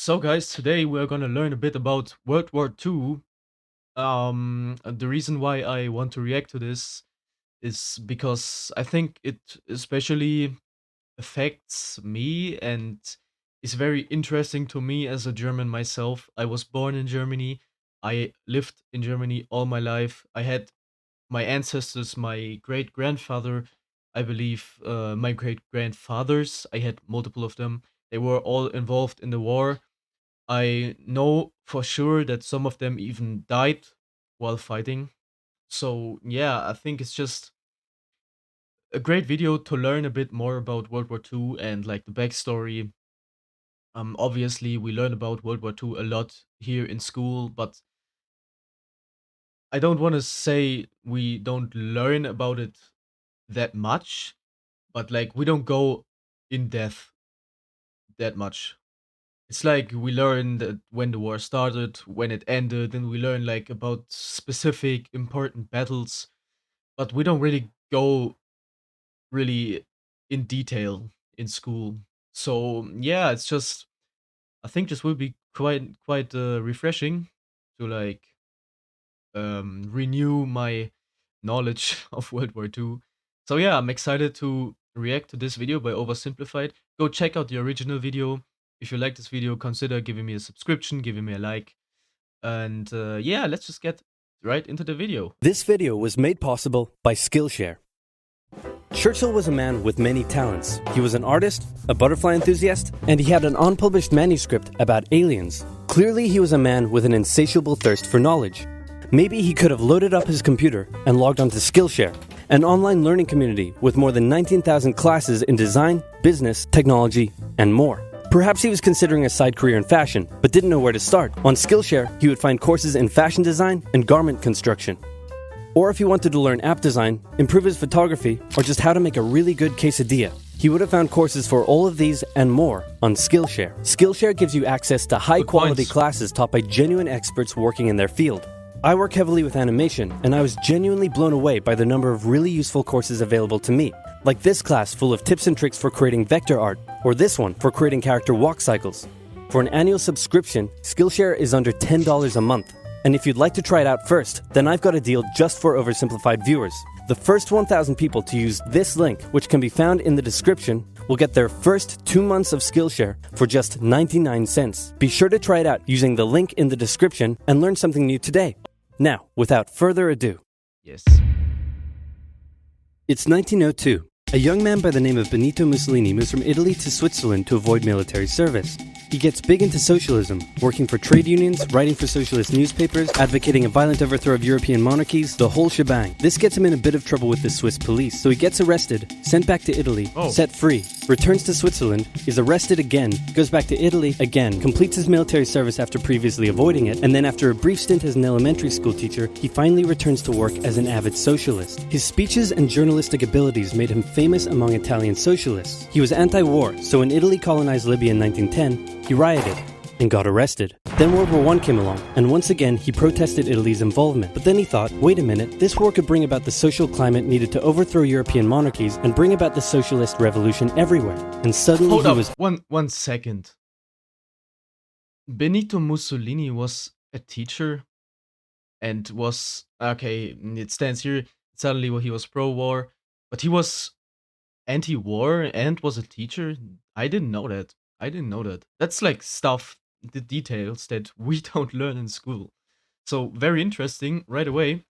So, guys, today we're gonna learn a bit about World War II. The reason why I want to react to this is because I think it especially affects me and is very interesting to me as a German myself. I was born in Germany. I lived in Germany all my life. I had my ancestors, my great grandfather, I believe, my great grandfathers. I had multiple of them. They were all involved in the war. I know for sure that some of them even died while fighting. So yeah, I think it's just a great video to learn a bit more about World War II and like the backstory. Obviously we learn about World War II a lot here in school, but I don't want to say we don't learn about it that much, but like we don't go in depth that much. It's like we learn that when the war started, when it ended, and we learn like about specific important battles, but we don't really go really in detail in school. So yeah, it's just I think this will be quite refreshing to like renew my knowledge of World War II. So yeah, I'm excited to react to this video by Oversimplified. Go check out the original video. If you like this video, consider giving me a subscription, giving me a like. And yeah, let's just get right into the video. This video was made possible by Skillshare. Churchill was a man with many talents. He was an artist, a butterfly enthusiast, and he had an unpublished manuscript about aliens. Clearly, he was a man with an insatiable thirst for knowledge. Maybe he could have loaded up his computer and logged onto Skillshare, an online learning community with more than 19,000 classes in design, business, technology, and more. Perhaps he was considering a side career in fashion, but didn't know where to start. On Skillshare, he would find courses in fashion design and garment construction. Or if he wanted to learn app design, improve his photography, or just how to make a really good quesadilla, he would have found courses for all of these and more on Skillshare. Skillshare gives you access to high-quality classes taught by genuine experts working in their field. I work heavily with animation, and I was genuinely blown away by the number of really useful courses available to me, like this class full of tips and tricks for creating vector art, or this one for creating character walk cycles. For an annual subscription, Skillshare is under $10 a month. And if you'd like to try it out first, then I've got a deal just for Oversimplified viewers. The first 1,000 people to use this link, which can be found in the description, will get their first 2 months of Skillshare for just 99 cents. Be sure to try it out using the link in the description and learn something new today. Now, without further ado. Yes. It's 1902. A young man by the name of Benito Mussolini moves from Italy to Switzerland to avoid military service. He gets big into socialism, working for trade unions, writing for socialist newspapers, advocating a violent overthrow of European monarchies, the whole shebang. This gets him in a bit of trouble with the Swiss police, so he gets arrested, sent back to Italy, set free, returns to Switzerland, is arrested again, goes back to Italy again, completes his military service after previously avoiding it, and then after a brief stint as an elementary school teacher, he finally returns to work as an avid socialist. His speeches and journalistic abilities made him famous among Italian socialists. He was anti-war, so when Italy colonized Libya in 1910, he rioted and got arrested. Then World War I came along, and once again he protested Italy's involvement. But then he thought, wait a minute, this war could bring about the social climate needed to overthrow European monarchies and bring about the socialist revolution everywhere. And suddenly Hold he up, was... one second. Benito Mussolini was a teacher and was okay, it stands here suddenly he was pro-war, but he was anti-war and was a teacher. I didn't know that. That's like stuff, the details that we don't learn in school. So very interesting. Right away,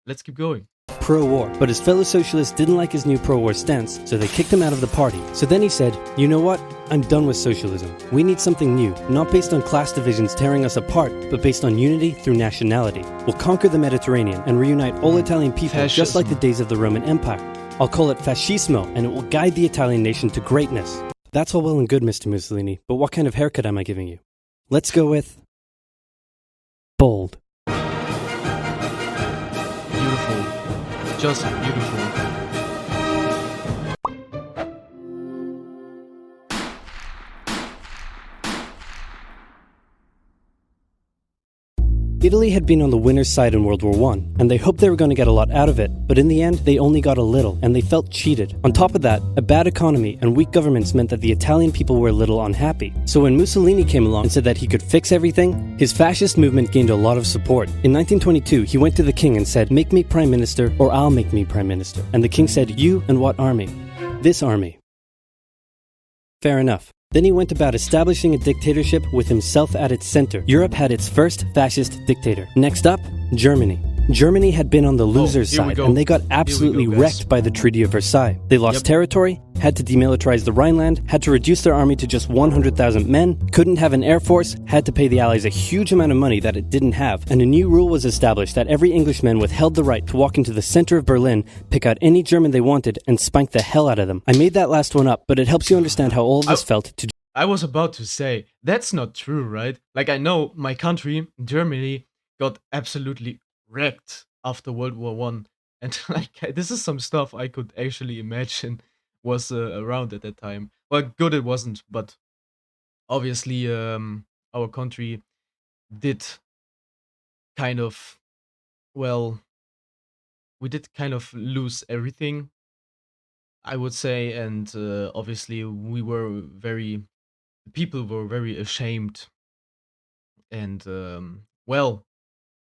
let's keep going. pro-war, but his fellow socialists didn't like his new pro-war stance, so they kicked him out of the party. So then he said, you know what? I'm done with socialism. We need something new, not based on class divisions tearing us apart, but based on unity through nationality. We'll conquer the Mediterranean and reunite all Italian people just like the days of the Roman Empire. I'll call it fascismo, and it will guide the Italian nation to greatness. That's all well and good, Mr. Mussolini, but what kind of haircut am I giving you? Let's go with... bold. Beautiful. Just beautiful. Italy had been on the winner's side in World War I, and they hoped they were going to get a lot out of it, but in the end, they only got a little, and they felt cheated. On top of that, a bad economy and weak governments meant that the Italian people were a little unhappy. So when Mussolini came along and said that he could fix everything, his fascist movement gained a lot of support. In 1922, he went to the king and said, "Make me prime minister, or I'll make me prime minister." And the king said, "You and what army?" "This army." Fair enough. Then he went about establishing a dictatorship with himself at its center. Europe had its first fascist dictator. Next up, Germany. Germany had been on the loser's side, and they got absolutely wrecked by the Treaty of Versailles. They lost territory, had to demilitarize the Rhineland, had to reduce their army to just 100,000 men, couldn't have an air force, had to pay the Allies a huge amount of money that it didn't have, and a new rule was established that every Englishman withheld the right to walk into the center of Berlin, pick out any German they wanted, and spank the hell out of them. I made that last one up, but it helps you understand how all of this felt to I was about to say, that's not true, right? Like, I know my country, Germany, got absolutely wrecked after World War One, and like this is some stuff I could actually imagine was around at that time. Well, good it wasn't, but obviously our country did kind of, well, we did kind of lose everything, I would say, and obviously people were very ashamed, and well,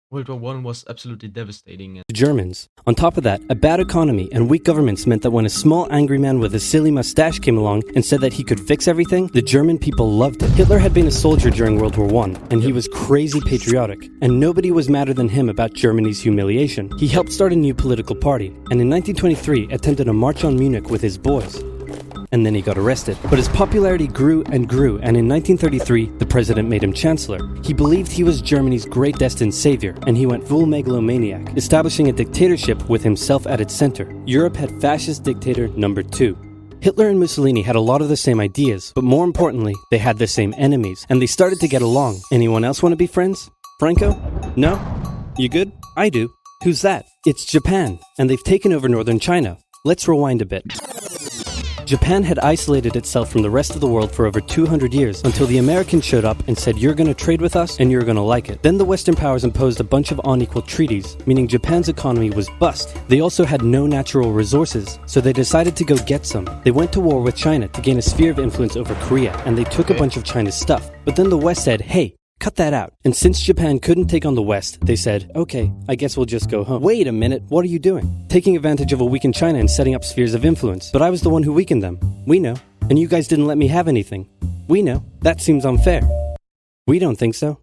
World War One was absolutely devastating. Germans. On top of that, a bad economy and weak governments meant that when a small angry man with a silly mustache came along and said that he could fix everything, the German people loved it. Hitler had been a soldier during World War I, and he was crazy patriotic, and nobody was madder than him about Germany's humiliation. He helped start a new political party, and in 1923 attempted a march on Munich with his boys. And then he got arrested. But his popularity grew and grew, and in 1933, the president made him chancellor. He believed he was Germany's great destined savior, and he went full megalomaniac, establishing a dictatorship with himself at its center. Europe had fascist dictator number 2. Hitler and Mussolini had a lot of the same ideas, but more importantly, they had the same enemies, and they started to get along. Anyone else want to be friends? Franco? No? You good? I do. Who's that? It's Japan, and they've taken over northern China. Let's rewind a bit. Japan had isolated itself from the rest of the world for over 200 years until the Americans showed up and said, "You're going to trade with us and you're going to like it." Then the Western powers imposed a bunch of unequal treaties, meaning Japan's economy was bust. They also had no natural resources, so they decided to go get some. They went to war with China to gain a sphere of influence over Korea, and they took a bunch of China's stuff. But then the West said, "Hey, cut that out." And since Japan couldn't take on the West, they said, "Okay, I guess we'll just go home." Wait a minute, what are you doing? Taking advantage of a weakened China and setting up spheres of influence. But I was the one who weakened them. We know. And you guys didn't let me have anything. We know. That seems unfair. We don't think so.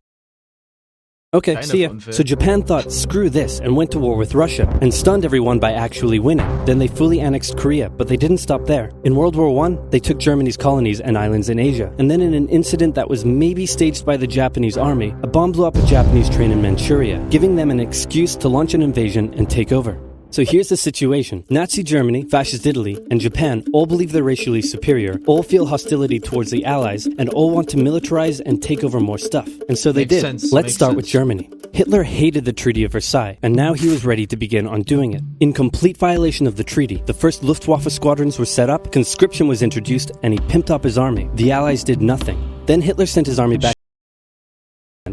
Okay, see ya. So Japan thought, screw this, and went to war with Russia, and stunned everyone by actually winning. Then they fully annexed Korea, but they didn't stop there. In World War I, they took Germany's colonies and islands in Asia, and then in an incident that was maybe staged by the Japanese army, a bomb blew up a Japanese train in Manchuria, giving them an excuse to launch an invasion and take over. So here's the situation. Nazi Germany, Fascist Italy, and Japan all believe they're racially superior, all feel hostility towards the Allies, and all want to militarize and take over more stuff. And so they did. Let's start with Germany. Hitler hated the Treaty of Versailles, and now he was ready to begin undoing it. In complete violation of the treaty, the first Luftwaffe squadrons were set up, conscription was introduced, and he pimped up his army. The Allies did nothing. Then Hitler sent his army back,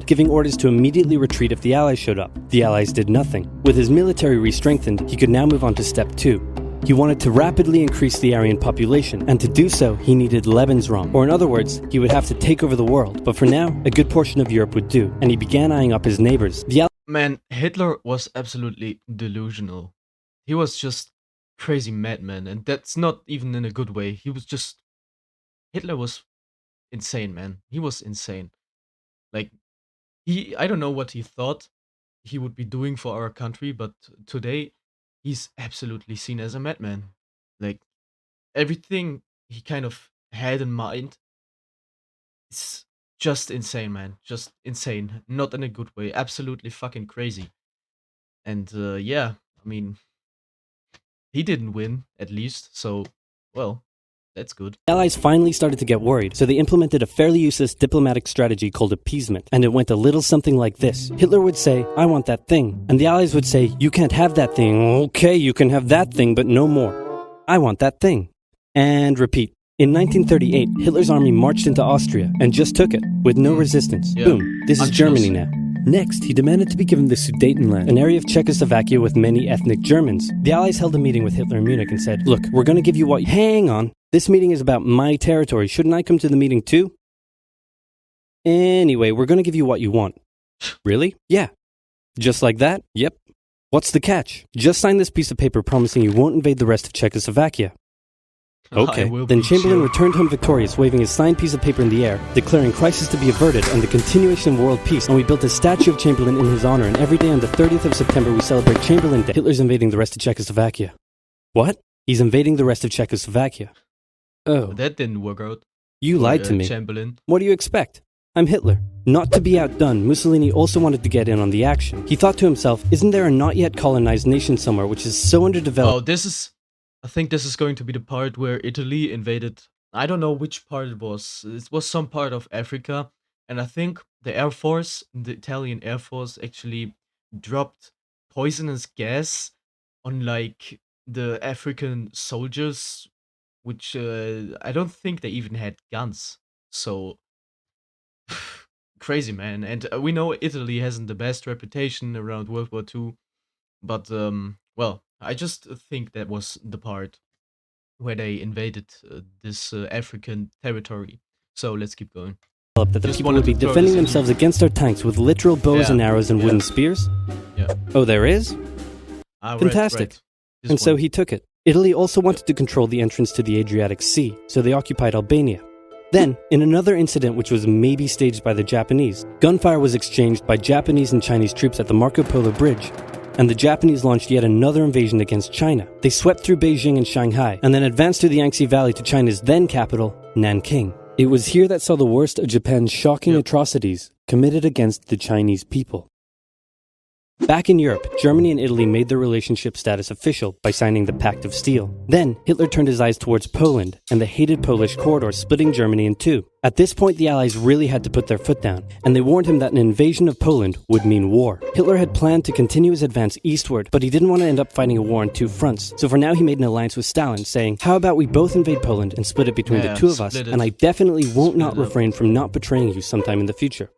giving orders to immediately retreat if the Allies showed up. The Allies did nothing. With his military re-strengthened, he could now move on to step 2. He wanted to rapidly increase the Aryan population, and to do so, he needed Lebensraum, or in other words, he would have to take over the world. But for now, a good portion of Europe would do, and he began eyeing up his neighbors. Man, Hitler was absolutely delusional. He was just crazy madman, and that's not even in a good way. Hitler was insane, man. He was insane. Like, I don't know what he thought he would be doing for our country, but today he's absolutely seen as a madman. Like, everything he kind of had in mind is just insane, man. Just insane. Not in a good way. Absolutely fucking crazy. And yeah, I mean, he didn't win, at least, so, well, that's good. The Allies finally started to get worried, so they implemented a fairly useless diplomatic strategy called appeasement, and it went a little something like this. Hitler would say, "I want that thing," and the Allies would say, "You can't have that thing." "Okay, you can have that thing, but no more." "I want that thing." And repeat. In 1938, Hitler's army marched into Austria and just took it, with no resistance. Yeah. Boom, this is Germany now. Next, he demanded to be given the Sudetenland, an area of Czechoslovakia with many ethnic Germans. The Allies held a meeting with Hitler in Munich and said, "Look, we're going to give you what... Hang on. This meeting is about my territory. Shouldn't I come to the meeting too? Anyway, we're going to give you what you want." Really? Yeah. Just like that? Yep. What's the catch? Just sign this piece of paper promising you won't invade the rest of Czechoslovakia. Okay. Then Chamberlain returned home victorious, waving his signed piece of paper in the air, declaring crisis to be averted and the continuation of world peace, and we built a statue of Chamberlain in his honor, and every day on the 30th of September we celebrate Chamberlain Day. Hitler's invading the rest of Czechoslovakia. What? He's invading the rest of Czechoslovakia. Oh. That didn't work out. You lied to me. Chamberlain. What do you expect? I'm Hitler. Not to be outdone, Mussolini also wanted to get in on the action. He thought to himself, isn't there a not yet colonized nation somewhere which is so underdeveloped? I think this is going to be the part where Italy invaded. I don't know which part it was. It was some part of Africa. And I think the Air Force, the Italian Air Force, actually dropped poisonous gas on like the African soldiers, which I don't think they even had guns. So crazy, man. And we know Italy hasn't the best reputation around World War II. But, well, I just think that was the part where they invaded this African territory. So let's keep going. That the people would be defending themselves against our tanks with literal bows and arrows and wooden spears? Yeah. Oh, there is? Fantastic. Right. And so he took it. Italy also wanted to control the entrance to the Adriatic Sea, so they occupied Albania. Then, in another incident which was maybe staged by the Japanese, gunfire was exchanged by Japanese and Chinese troops at the Marco Polo Bridge, and the Japanese launched yet another invasion against China. They swept through Beijing and Shanghai, and then advanced to the Yangtze Valley to China's then capital, Nanking. It was here that saw the worst of Japan's shocking atrocities committed against the Chinese people. Back in Europe, Germany and Italy made their relationship status official by signing the Pact of Steel. Then, Hitler turned his eyes towards Poland and the hated Polish corridor splitting Germany in two. At this point, the Allies really had to put their foot down, and they warned him that an invasion of Poland would mean war. Hitler had planned to continue his advance eastward, but he didn't want to end up fighting a war on two fronts. So for now, he made an alliance with Stalin, saying, "How about we both invade Poland and split it between the two of us, and I definitely won't not refrain from not betraying you sometime in the future."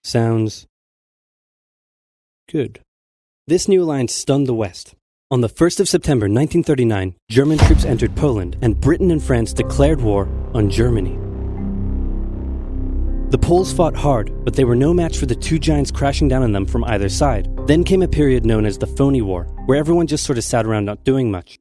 Sounds good. This new alliance stunned the West. On the 1st of September 1939, German troops entered Poland, and Britain and France declared war on Germany. The Poles fought hard, but they were no match for the two giants crashing down on them from either side. Then came a period known as the Phony War, where everyone just sort of sat around not doing much.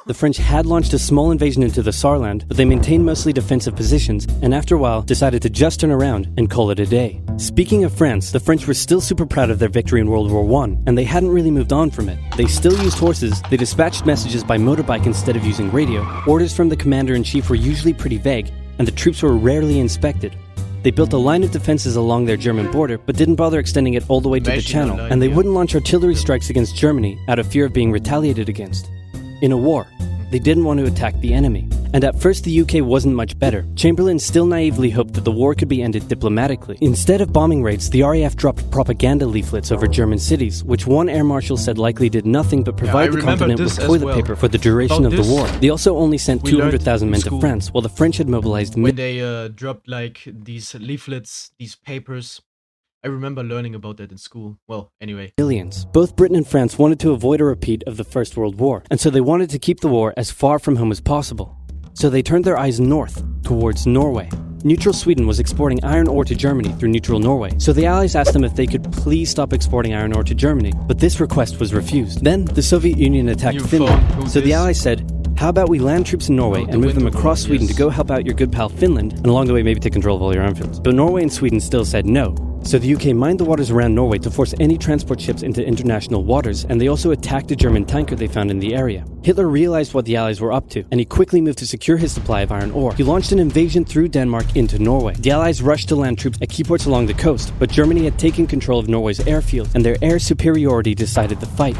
The French had launched a small invasion into the Saarland, but they maintained mostly defensive positions, and after a while decided to just turn around and call it a day. Speaking of France, the French were still super proud of their victory in World War I, and they hadn't really moved on from it. They still used horses, they dispatched messages by motorbike instead of using radio, orders from the commander-in-chief were usually pretty vague, and the troops were rarely inspected. They built a line of defenses along their German border, but didn't bother extending it all the way to the Channel, and they wouldn't launch artillery strikes against Germany out of fear of being retaliated against. In a war, they didn't want to attack the enemy. And at first the UK wasn't much better. Chamberlain still naively hoped that the war could be ended diplomatically. Instead of bombing raids, the RAF dropped propaganda leaflets over German cities, which one air marshal said likely did nothing but provide the continent with toilet paper for the duration of the war. They also only sent 200,000 men to France, while the French had mobilized when they dropped like these leaflets, these papers. I remember learning about that in school. Well, anyway. Millions. Both Britain and France wanted to avoid a repeat of the First World War, and so they wanted to keep the war as far from home as possible. So they turned their eyes north, towards Norway. Neutral Sweden was exporting iron ore to Germany through neutral Norway, so the Allies asked them if they could please stop exporting iron ore to Germany, but this request was refused. Then, the Soviet Union attacked Finland, so the Allies said, "How about we land troops in Norway and move them across Sweden to go help out your good pal Finland, and along the way maybe take control of all your airfields?" But Norway and Sweden still said no. So the UK mined the waters around Norway to force any transport ships into international waters, and they also attacked a German tanker they found in the area. Hitler realized what the Allies were up to, and he quickly moved to secure his supply of iron ore. He launched an invasion through Denmark into Norway. The Allies rushed to land troops at key ports along the coast, but Germany had taken control of Norway's airfield, and their air superiority decided the fight.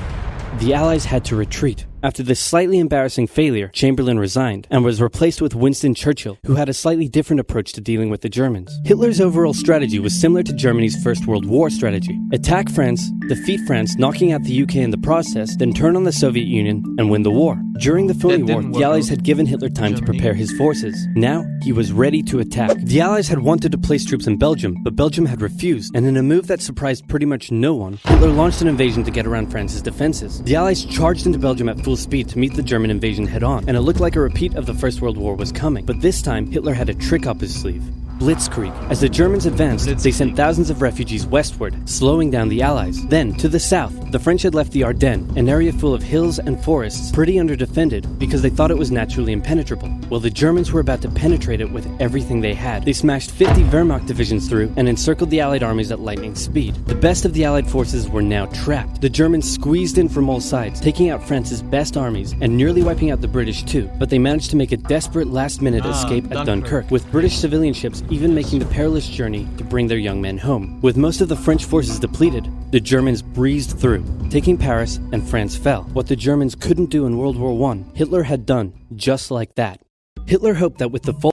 The Allies had to retreat. After this slightly embarrassing failure, Chamberlain resigned and was replaced with Winston Churchill, who had a slightly different approach to dealing with the Germans. Hitler's overall strategy was similar to Germany's First World War strategy. Attack France, defeat France, knocking out the UK in the process, then turn on the Soviet Union and win the war. During the phony war, the Allies had given Hitler time to prepare his forces. Now, he was ready to attack. The Allies had wanted to place troops in Belgium, but Belgium had refused, and in a move that surprised pretty much no one, Hitler launched an invasion to get around France's defenses. The Allies charged into Belgium at full speed to meet the German invasion head-on, and it looked like a repeat of the First World War was coming. But this time, Hitler had a trick up his sleeve. Blitzkrieg. As the Germans advanced, they sent thousands of refugees westward, slowing down the Allies. Then, to the south, the French had left the Ardennes, an area full of hills and forests, pretty underdefended because they thought it was naturally impenetrable. Well, the Germans were about to penetrate it with everything they had. They smashed 50 Wehrmacht divisions through and encircled the Allied armies at lightning speed. The best of the Allied forces were now trapped. The Germans squeezed in from all sides, taking out France's best armies and nearly wiping out the British too. But they managed to make a desperate last-minute escape at Dunkirk, with British civilian ships even making the perilous journey to bring their young men home. With most of the French forces depleted, the Germans breezed through, taking Paris, and France fell. What the Germans couldn't do in World War I, Hitler had done just like that. Hitler hoped that with the fall...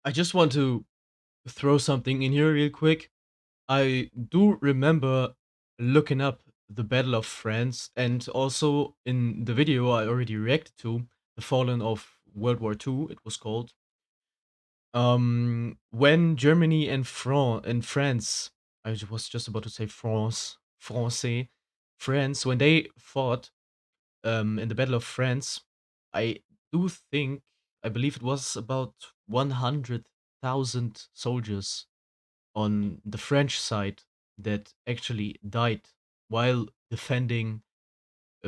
I just want to throw something in here real quick. I do remember looking up the Battle of France, and also in the video I already reacted to, the Fallen of World War II, it was called. When Germany and France, I was just about to say France, when they fought in the Battle of France, I do think, I believe it was about 100,000 soldiers on the French side that actually died while defending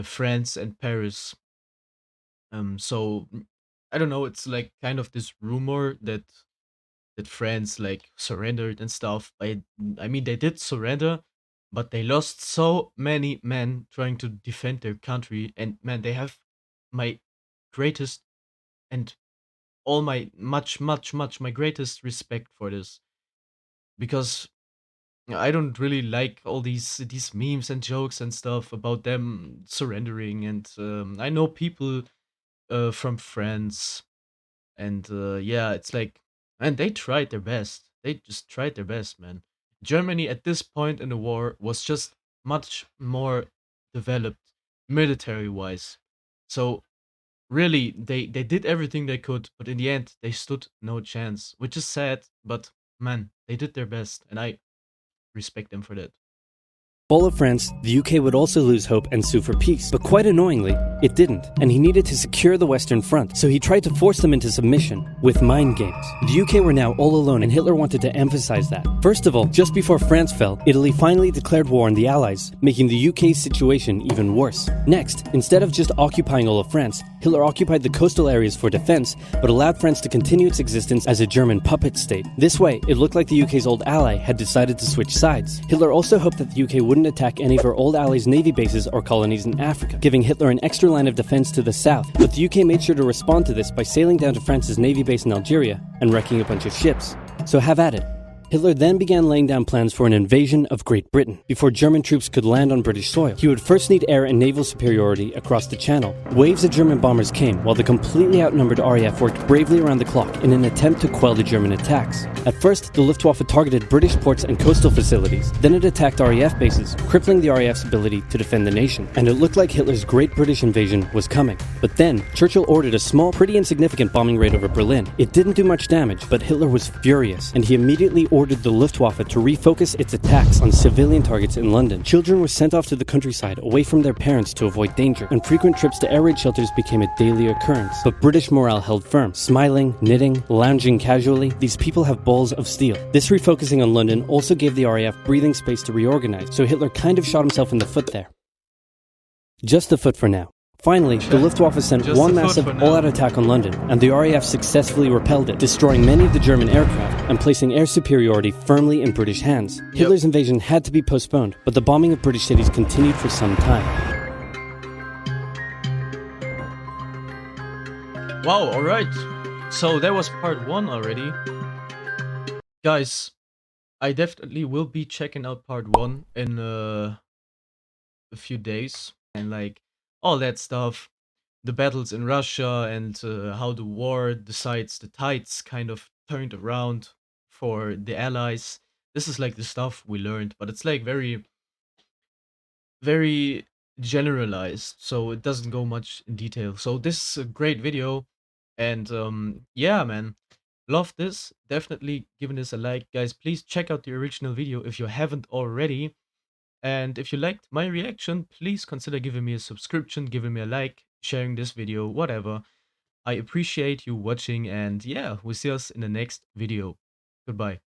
France and Paris. I don't know. It's like kind of this rumor that France like surrendered and stuff. I mean, they did surrender, but they lost so many men trying to defend their country. And man, they have my greatest and all my much my greatest respect for this, because I don't really like all these memes and jokes and stuff about them surrendering. And I know people from France, and yeah, it's like, and they tried their best. They just tried their best, man. Germany at this point in the war was just much more developed military wise. So really, they did everything they could, but in the end, they stood no chance, which is sad. But man, they did their best, and I respect them for that. fall of France, the UK would also lose hope and sue for peace. But quite annoyingly, it didn't, and he needed to secure the Western Front, so he tried to force them into submission with mind games. The UK were now all alone, and Hitler wanted to emphasize that. First of all, just before France fell, Italy finally declared war on the Allies, making the UK's situation even worse. Next, instead of just occupying all of France, Hitler occupied the coastal areas for defense, but allowed France to continue its existence as a German puppet state. This way, it looked like the UK's old ally had decided to switch sides. Hitler also hoped that the UK wouldn't attack any of her old allies' navy bases or colonies in Africa, giving Hitler an extra line of defense to the south. But the UK made sure to respond to this by sailing down to France's navy base in Algeria and wrecking a bunch of ships. So have at it. Hitler then began laying down plans for an invasion of Great Britain. Before German troops could land on British soil, he would first need air and naval superiority across the Channel. Waves of German bombers came, while the completely outnumbered RAF worked bravely around the clock in an attempt to quell the German attacks. At first, the Luftwaffe targeted British ports and coastal facilities. Then it attacked RAF bases, crippling the RAF's ability to defend the nation. And it looked like Hitler's Great British invasion was coming. But then, Churchill ordered a small, pretty insignificant bombing raid over Berlin. It didn't do much damage, but Hitler was furious, and he immediately ordered the Luftwaffe to refocus its attacks on civilian targets in London. Children were sent off to the countryside away from their parents to avoid danger, and frequent trips to air raid shelters became a daily occurrence. But British morale held firm. Smiling, knitting, lounging casually, these people have balls of steel. This refocusing on London also gave the RAF breathing space to reorganize, so Hitler kind of shot himself in the foot there. Just the foot for now. Finally, the Luftwaffe sent one massive all-out attack on London, and the RAF successfully repelled it, destroying many of the German aircraft and placing air superiority firmly in British hands. Hitler's invasion had to be postponed, but the bombing of British cities continued for some time. Wow, alright. So that was part 1 already. Guys, I definitely will be checking out part 1 in a few days, and like all that stuff. the battles in Russia and how the war decides the tides kind of turned around for the Allies. This is like the stuff we learned, but it's like very generalized, so it doesn't go much in detail. So this is a great video, and yeah, man, love this. Definitely giving this a like, guys. Please check out the original video if you haven't already. And if you liked my reaction, please consider giving me a subscription, giving me a like, sharing this video, whatever. I appreciate you watching, and yeah, we'll see us in the next video. Goodbye.